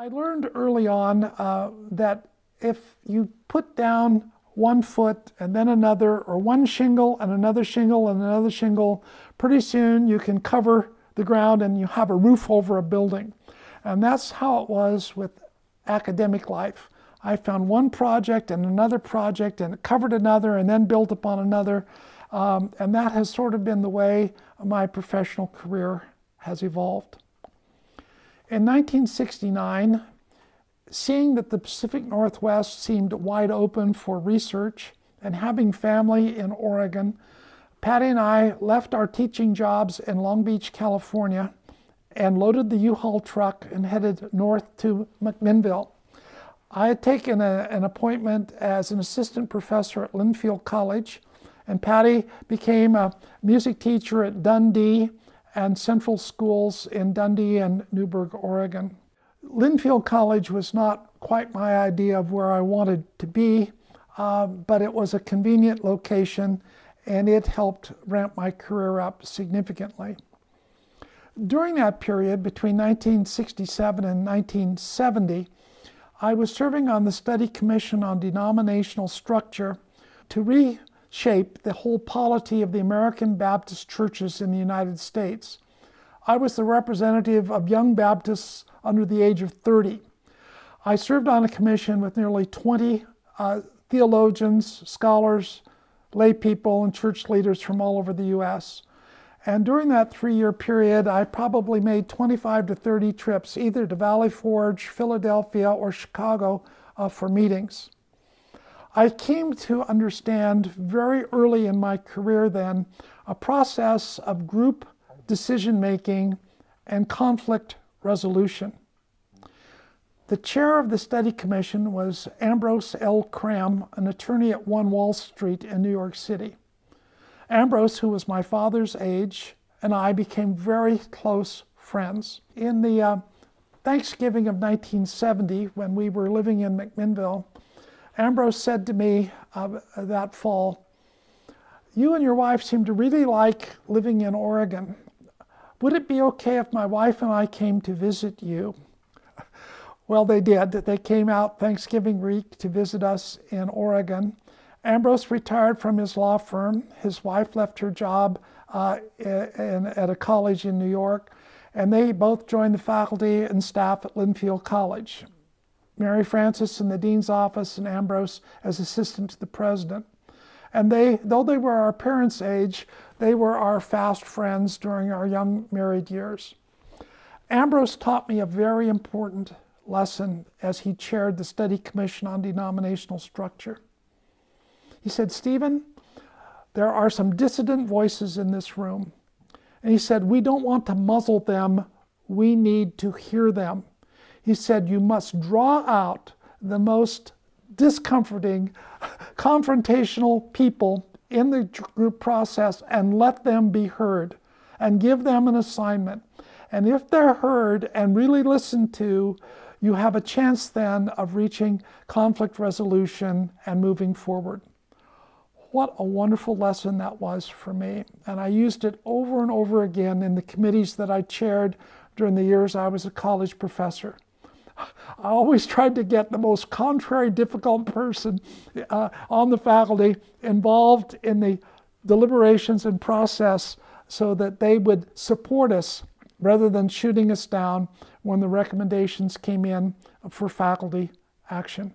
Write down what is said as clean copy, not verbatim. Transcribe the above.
I learned early on that if you put down one foot and then another, or one shingle and another shingle and another shingle, pretty soon you can cover the ground and you have a roof over a building. And that's how it was with academic life. I found one project and another project, and it covered another and then built upon another. And that has sort of been the way my professional career has evolved. In 1969, seeing that the Pacific Northwest seemed wide open for research, and having family in Oregon, Patty and I left our teaching jobs in Long Beach, California, and loaded the U-Haul truck and headed north to McMinnville. I had taken an appointment as an assistant professor at Linfield College, and Patty became a music teacher at Dundee and Central Schools in Dundee and Newberg, Oregon. Linfield College was not quite my idea of where I wanted to be, but it was a convenient location, and it helped ramp my career up significantly. During that period, between 1967 and 1970, I was serving on the Study Commission on Denominational Structure to reshape the whole polity of the American Baptist churches in the United States. I was the representative of young Baptists under the age of 30. I served on a commission with nearly 20 theologians, scholars, lay people, and church leaders from all over the U.S. And during that 3-year period, I probably made 25 to 30 trips, either to Valley Forge, Philadelphia, or Chicago for meetings. I came to understand very early in my career then a process of group decision-making and conflict resolution. The chair of the study commission was Ambrose L. Cram, an attorney at 1 Wall Street in New York City. Ambrose, who was my father's age, and I became very close friends. In the Thanksgiving of 1970, when we were living in McMinnville, Ambrose said to me that fall, "You and your wife seem to really like living in Oregon. Would it be okay if my wife and I came to visit you?" Well, they did. They came out Thanksgiving week to visit us in Oregon. Ambrose retired from his law firm. His wife left her job at a college in New York, and they both joined the faculty and staff at Linfield College. Mary Frances in the dean's office and Ambrose as assistant to the president. And though they were our parents' age, they were our fast friends during our young married years. Ambrose taught me a very important lesson as he chaired the Study Commission on Denominational Structure. He said, "Stephen, there are some dissident voices in this room." And he said, "We don't want to muzzle them, we need to hear them." He said, "You must draw out the most discomforting, confrontational people in the group process and let them be heard, and give them an assignment. And if they're heard and really listened to, you have a chance then of reaching conflict resolution and moving forward." What a wonderful lesson that was for me. And I used it over and over again in the committees that I chaired during the years I was a college professor. I always tried to get the most contrary, difficult person on the faculty involved in the deliberations and process so that they would support us rather than shooting us down when the recommendations came in for faculty action.